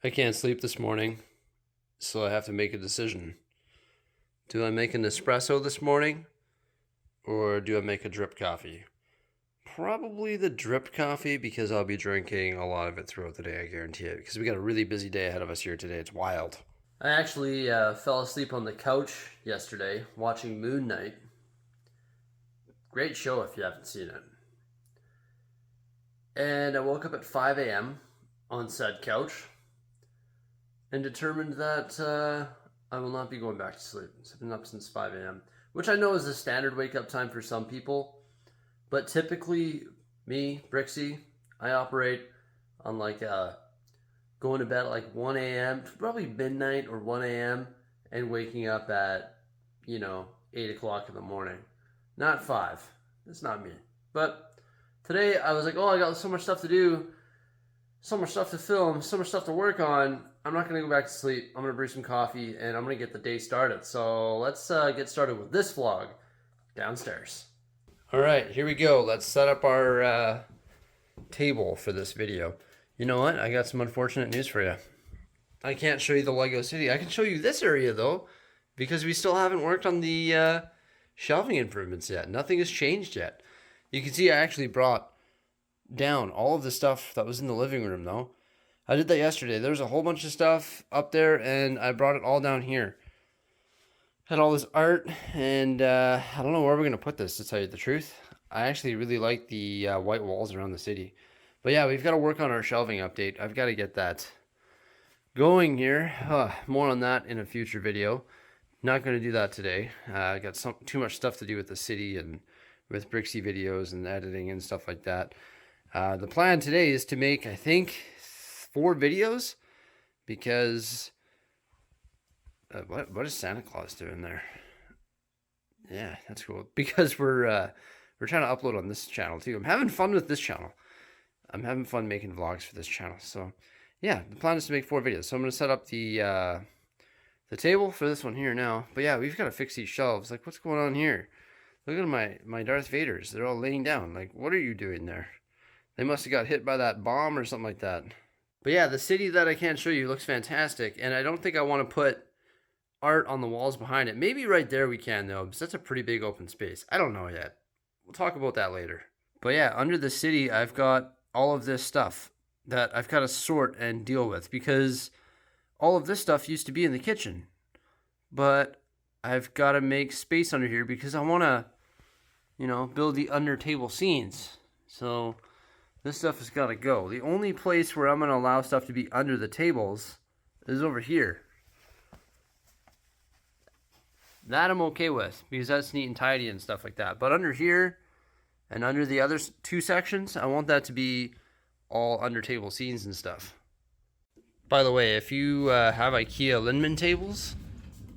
I can't sleep this morning, so I have to make a decision. Do I make an espresso this morning, or do I make a drip coffee? Probably the drip coffee because I'll be drinking a lot of it throughout the day, I guarantee it. Because we got a really busy day ahead of us here today. It's wild. I actually fell asleep on the couch yesterday watching Moon Knight. Great show if you haven't seen it. And I woke up at 5 a.m. on said couch and determined that I will not be going back to sleep. So I've been up since 5 a.m., which I know is a standard wake up time for some people. But typically, me, Bricksie, I operate on going to bed at like 1 a.m., probably midnight or 1 a.m., and waking up at, 8 o'clock in the morning. Not 5. That's not me. But today I was like, oh, I got so much stuff to do, so much stuff to film, so much stuff to work on. I'm not going to go back to sleep. I'm going to brew some coffee and I'm going to get the day started. So let's get started with this vlog downstairs. All right, here we go. Let's set up our table for this video. You know what? I got some unfortunate news for you. I can't show you the Lego City. I can show you this area though, because we still haven't worked on the shelving improvements yet. Nothing has changed yet. You can see I actually brought down all of the stuff that was in the living room though. I did that yesterday. There was a whole bunch of stuff up there and I brought it all down here. Had all this art and I don't know where we're going to put this, to tell you the truth. I actually really like the white walls around the city. But yeah, we've got to work on our shelving update. I've got to get that going here. More on that in a future video. Not going to do that today. I got too much stuff to do with the city and with Bricksie videos and editing and stuff like that. The plan today is to make, I think, 4 videos because what is Santa Claus doing there? Yeah, that's cool. Because we're trying to upload on this channel too. I'm having fun with this channel. I'm having fun making vlogs for this channel. So yeah, the plan is to make 4 videos. So I'm gonna set up the table for this one here now. But yeah, we've got to fix these shelves. Like, what's going on here? Look at my Darth Vaders. They're all laying down. Like, what are you doing there? They must have got hit by that bomb or something like that. But yeah, the city that I can't show you looks fantastic. And I don't think I want to put art on the walls behind it. Maybe right there we can though, because that's a pretty big open space. I don't know yet. We'll talk about that later. But yeah, under the city, I've got all of this stuff that I've got to sort and deal with because all of this stuff used to be in the kitchen. But I've got to make space under here because I want to, build the under table scenes. So this stuff has got to go. The only place where I'm going to allow stuff to be under the tables is over here. That I'm okay with because that's neat and tidy and stuff like that. But under here and under the other 2 sections, I want that to be all under table scenes and stuff. By the way, if you have IKEA Lindemann tables,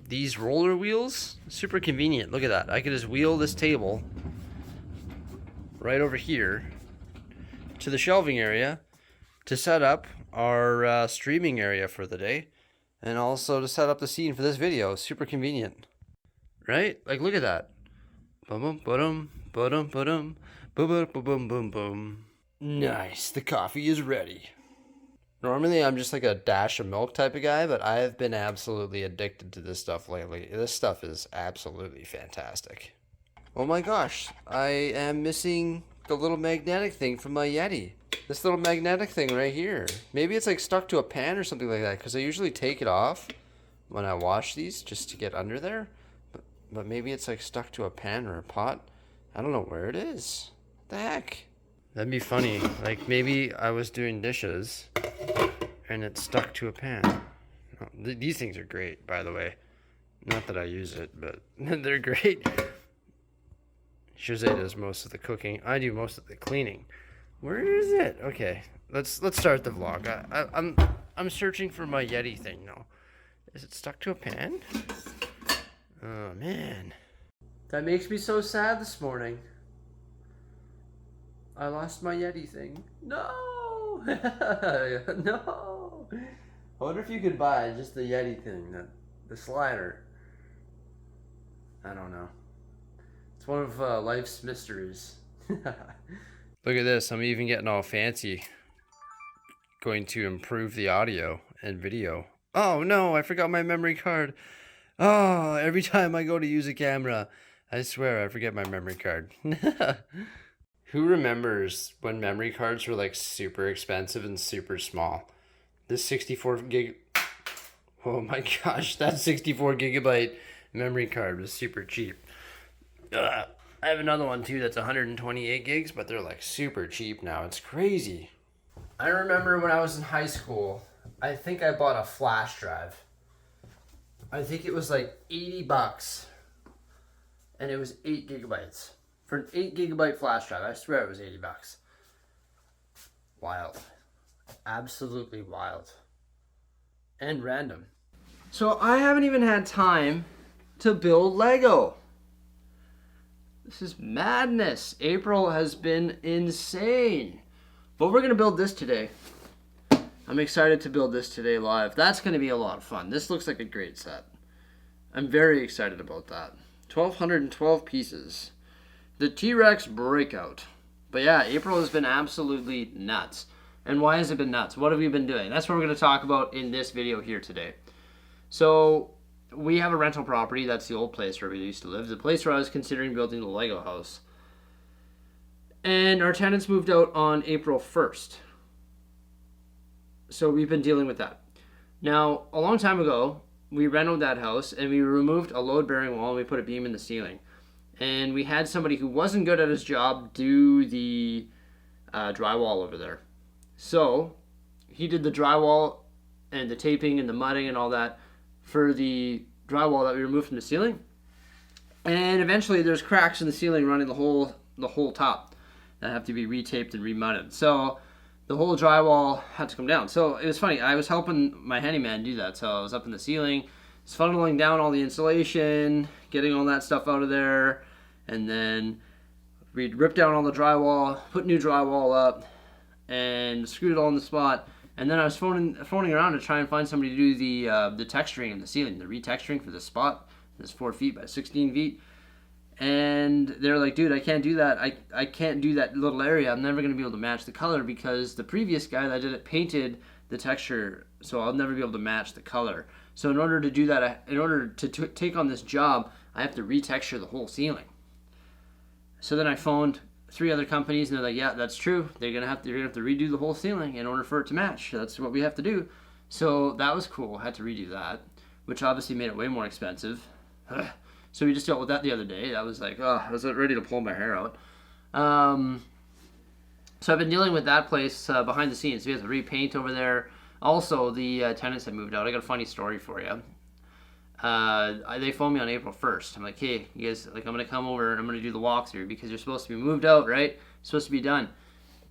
these roller wheels, super convenient. Look at that. I could just wheel this table right over here to the shelving area to set up our streaming area for the day and also to set up the scene for this video. Super convenient. Right? Like, look at that. Boom, boom, boom, boom, boom, boom, boom, boom. Nice. The coffee is ready. Normally, I'm just like a dash of milk type of guy, but I have been absolutely addicted to this stuff lately. This stuff is absolutely fantastic. Oh my gosh, I am missing the little magnetic thing from my Yeti. This little magnetic thing right here. Maybe it's like stuck to a pan or something like that, because I usually take it off when I wash these just to get under there. But maybe it's like stuck to a pan or a pot. I don't know where it is. What the heck? That'd be funny. Like maybe I was doing dishes and it stuck to a pan. These things are great, by the way. Not that I use it, but they're great. Jose does most of the cooking. I do most of the cleaning. Where is it? Okay, let's start the vlog. I'm searching for my Yeti thing now. Is it stuck to a pan? Oh man, that makes me so sad this morning. I lost my Yeti thing. No, no. I wonder if you could buy just the Yeti thing, the slider. I don't know. It's one of life's mysteries. Look at this. I'm even getting all fancy. Going to improve the audio and video. Oh no, I forgot my memory card. Oh, every time I go to use a camera, I swear I forget my memory card. Who remembers when memory cards were like super expensive and super small? This 64 gig. Oh my gosh, that 64 gigabyte memory card was super cheap. I have another one too that's 128 gigs, but they're like super cheap now. It's crazy. I remember when I was in high school, I think I bought a flash drive. I think it was like $80, and it was 8 gigabytes. For an 8 gigabyte flash drive, I swear it was $80. Wild. Absolutely wild. And random. So I haven't even had time to build Lego. This is madness. April has been insane. But we're going to build this today. I'm excited to build this today live. That's going to be a lot of fun. This looks like a great set. I'm very excited about that. 1,212 pieces. The T-Rex breakout. But yeah, April has been absolutely nuts. And why has it been nuts? What have we been doing? That's what we're going to talk about in this video here today. So we have a rental property. That's the old place where we used to live. The place where I was considering building the Lego house. And our tenants moved out on April 1st. So we've been dealing with that. Now, a long time ago, we renovated that house and we removed a load-bearing wall and we put a beam in the ceiling. And we had somebody who wasn't good at his job do the drywall over there. So he did the drywall and the taping and the mudding and all that for the drywall that we removed from the ceiling. And eventually there's cracks in the ceiling running the whole top that have to be retaped and remudded. So the whole drywall had to come down. So it was funny. I was helping my handyman do that. So I was up in the ceiling, funneling down all the insulation, getting all that stuff out of there. And then we'd rip down all the drywall, put new drywall up, and screwed it all in the spot. And then I was phoning around to try and find somebody to do the texturing in the ceiling, the retexturing for the spot. It's 4 feet by 16 feet. And they're like, dude, I can't do that. I can't do that little area. I'm never going to be able to match the color because the previous guy that did it painted the texture, so I'll never be able to match the color. So in order to do that, in order to take on this job, I have to retexture the whole ceiling. So then I phoned 3 other companies, and they're like, yeah, that's true. You're gonna have to redo the whole ceiling in order for it to match. That's what we have to do. So that was cool. I had to redo that, which obviously made it way more expensive. So we just dealt with that the other day. I was like, oh, I was ready to pull my hair out. So I've been dealing with that place behind the scenes. We have to repaint over there. Also, the tenants have moved out. I got a funny story for you. They phoned me on April 1st. I'm like, hey, you guys, like, I'm going to come over and I'm going to do the walkthrough because you're supposed to be moved out, right? It's supposed to be done.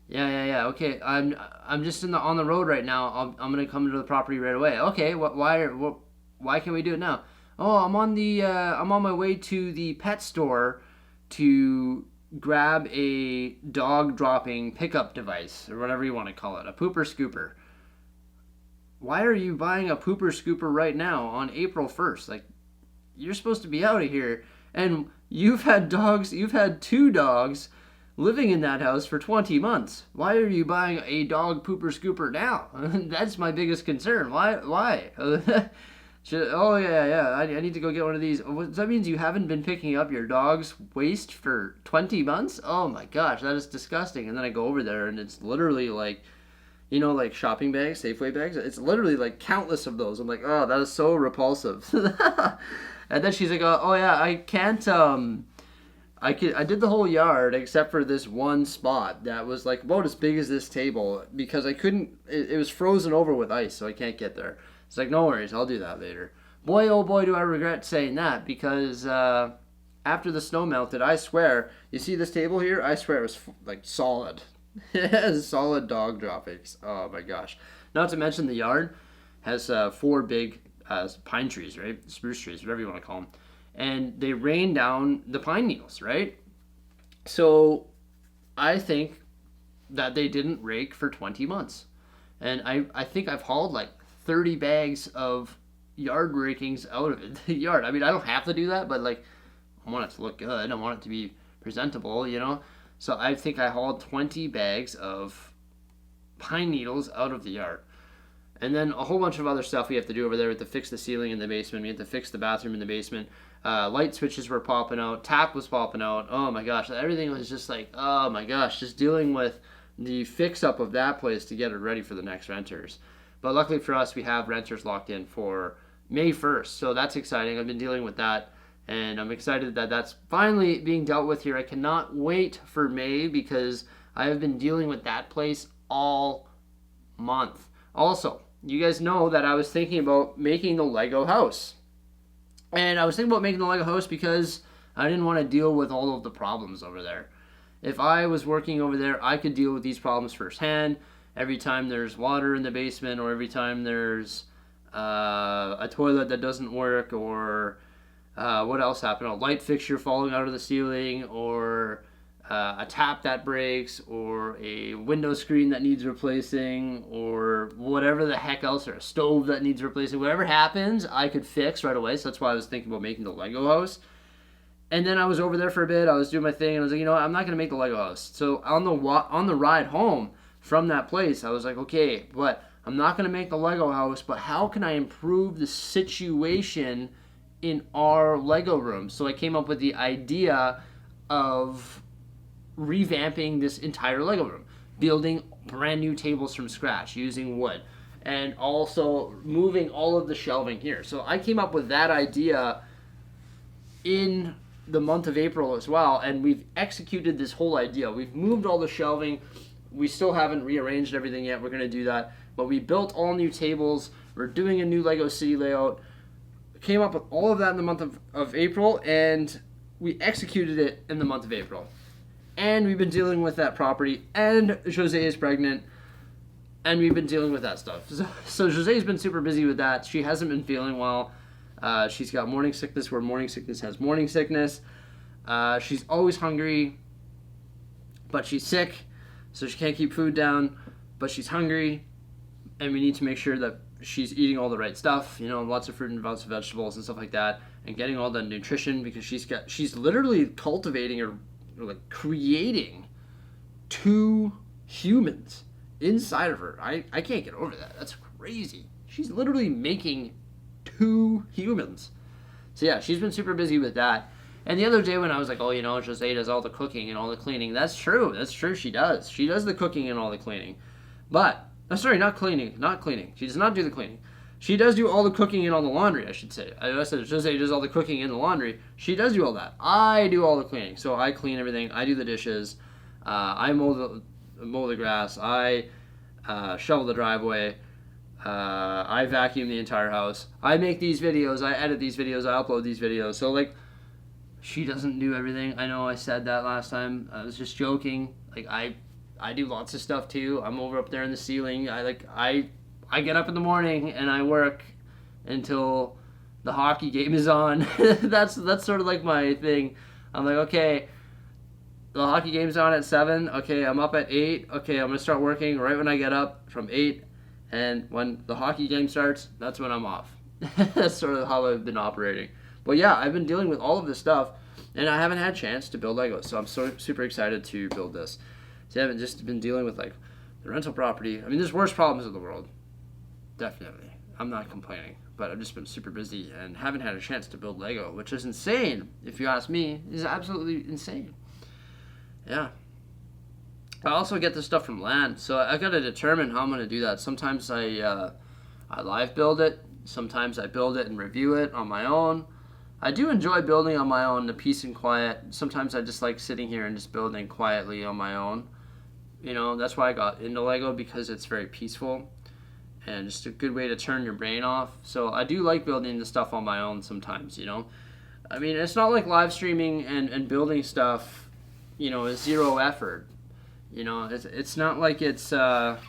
Yeah. Okay, I'm just on the road right now. I'm going to come to the property right away. Okay, why can't we do it now? Oh, I'm on my way to the pet store to grab a dog dropping pickup device or whatever you want to call it, a pooper scooper. Why are you buying a pooper scooper right now on April 1st? Like, you're supposed to be out of here. And you've had 2 dogs living in that house for 20 months. Why are you buying a dog pooper scooper now? That's my biggest concern. Why? I need to go get one of these. That means you haven't been picking up your dog's waste for 20 months? Oh my gosh, that is disgusting. And then I go over there and it's literally like, you know, like shopping bags, Safeway bags. It's literally like countless of those. I'm like, oh, that is so repulsive. And then she's like, oh yeah, I can't. I did the whole yard except for this one spot that was like about as big as this table because I couldn't. It was frozen over with ice, so I can't get there. It's like, no worries, I'll do that later. Boy, oh boy, do I regret saying that because after the snow melted, I swear, you see this table here? I swear it was like solid. It has solid dog droppings. Oh my gosh. Not to mention the yard has 4 big pine trees, right? Spruce trees, whatever you want to call them. And they rain down the pine needles, right? So I think that they didn't rake for 20 months. And I think I've hauled like 30 bags of yard rakings out of the yard. I mean, I don't have to do that, but like, I want it to look good. I want it to be presentable, you know? So I think I hauled 20 bags of pine needles out of the yard. And then a whole bunch of other stuff we have to do over there. We have to fix the ceiling in the basement. We have to fix the bathroom in the basement. Light switches were popping out. Tap was popping out. Oh my gosh. Everything was just like, oh my gosh. Just dealing with the fix up of that place to get it ready for the next renters. But luckily for us, we have renters locked in for May 1st. So that's exciting. I've been dealing with that. And I'm excited that that's finally being dealt with here. I cannot wait for May because I have been dealing with that place all month. Also, you guys know that I was thinking about making the Lego house. And I was thinking about making the Lego house because I didn't want to deal with all of the problems over there. If I was working over there, I could deal with these problems firsthand. Every time there's water in the basement, or every time there's a toilet that doesn't work, or what else happened? A light fixture falling out of the ceiling, or a tap that breaks, or a window screen that needs replacing, or whatever the heck else, or a stove that needs replacing. Whatever happens, I could fix right away. So that's why I was thinking about making the Lego house. And then I was over there for a bit. I was doing my thing, and I was like, you know what? I'm not going to make the Lego house. So on the ride home from that place, I was like, okay, but I'm not going to make the Lego house, but how can I improve the situation in our Lego room? So I came up with the idea of revamping this entire Lego room, building brand new tables from scratch using wood, and also moving all of the shelving here. So I came up with that idea in the month of April as well, and we've executed this whole idea. We've moved all the shelving. We still haven't rearranged everything yet. We're going to do that. But we built all new tables. We're doing a new Lego City layout. Came up with all of that in the month of April, and we executed it in the month of April. And we've been dealing with that property, and Jose is pregnant, and we've been dealing with that stuff. So Jose's been super busy with that. She hasn't been feeling well. She's got morning sickness where morning sickness has morning sickness. She's always hungry, but she's sick, so she can't keep food down, but she's hungry, and we need to make sure that she's eating all the right stuff, you know, lots of fruit and lots of vegetables and stuff like that, and getting all the nutrition, because she's literally cultivating or like creating 2 humans inside of her. I can't get over that. That's crazy. She's literally making 2 humans. So yeah, she's been super busy with that. And the other day when I was like, oh, you know, Jose does all the cooking and all the cleaning. That's true. She does. She does the cooking and all the cleaning. But, sorry, not cleaning. She does not do the cleaning. She does do all the cooking and all the laundry, I should say. I said Jose does all the cooking and the laundry. She does do all that. I do all the cleaning. So I clean everything. I do the dishes. I mow the grass. I shovel the driveway. I vacuum the entire house. I make these videos. I edit these videos. I upload these videos. So, like, she doesn't do everything. I know I said that last time. I was just joking. Like, I do lots of stuff, too. I'm over up there in the ceiling. I get up in the morning and I work until the hockey game is on. That's sort of like my thing. I'm like, okay, the hockey game's on at 7. Okay, I'm up at 8. Okay, I'm going to start working right when I get up from 8. And when the hockey game starts, that's when I'm off. That's sort of how I've been operating. But yeah, I've been dealing with all of this stuff, and I haven't had a chance to build Legos. So I'm super excited to build this. So I haven't just been dealing with, like, the rental property. I mean, there's worse problems in the world. Definitely. I'm not complaining. But I've just been super busy and haven't had a chance to build Lego, which is insane, if you ask me. It's absolutely insane. Yeah. I also get this stuff from land, so I got to determine how I'm going to do that. Sometimes I live build it. Sometimes I build it and review it on my own. I do enjoy building on my own, the peace and quiet. Sometimes I just like sitting here and just building quietly on my own. You know, that's why I got into Lego, because it's very peaceful and just a good way to turn your brain off. So I do like building the stuff on my own sometimes, you know. I mean, it's not like live streaming and building stuff, you know, is zero effort. You know, it's not like it's not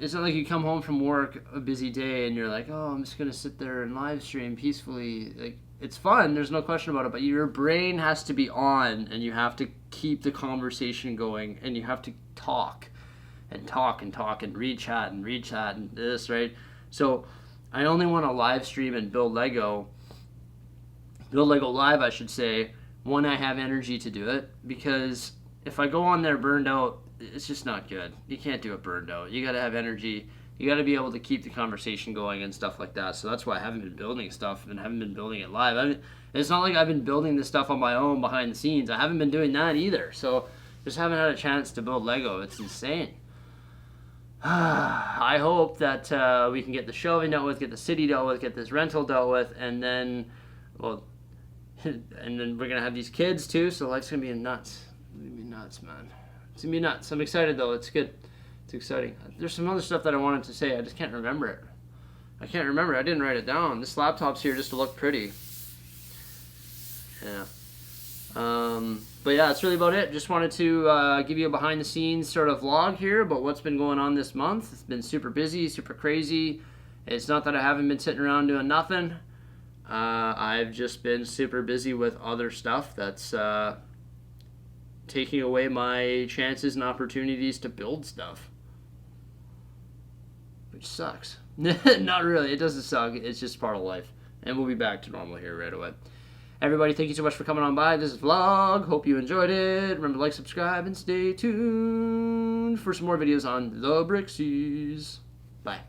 like you come home from work a busy day and you're like, oh, I'm just gonna sit there and live stream peacefully. Like, it's fun, there's no question about it, but your brain has to be on, and you have to keep the conversation going, and you have to talk and read chat and this, right? So I only want to live stream and build Lego live, I should say, when I have energy to do it, because if I go on there burned out, it's just not good. You can't do it burned out. You got to have energy. You got to be able to keep the conversation going and stuff like that. So that's why I haven't been building stuff and haven't been building it live. It's not like I've been building this stuff on my own behind the scenes. I haven't been doing that either. So just haven't had a chance to build Lego. It's insane. I hope that we can get the shelving dealt with, get the city dealt with, get this rental dealt with, and then, well, and then we're gonna have these kids too. So life's gonna be nuts. It's gonna be nuts, man. It's gonna be nuts. I'm excited though. It's good. It's exciting. There's some other stuff that I wanted to say. I just can't remember it. I can't remember. I didn't write it down. This laptop's here just to look pretty. Yeah. But yeah, that's really about it. Just wanted to give you a behind-the-scenes sort of vlog here about what's been going on this month. It's been super busy, super crazy. It's not that I haven't been sitting around doing nothing. I've just been super busy with other stuff that's taking away my chances and opportunities to build stuff. Which sucks. Not really. It doesn't suck. It's just part of life. And we'll be back to normal here right away. Everybody, thank you so much for coming on by this vlog. Hope you enjoyed it. Remember to like, subscribe, and stay tuned for some more videos on the Brixies. Bye.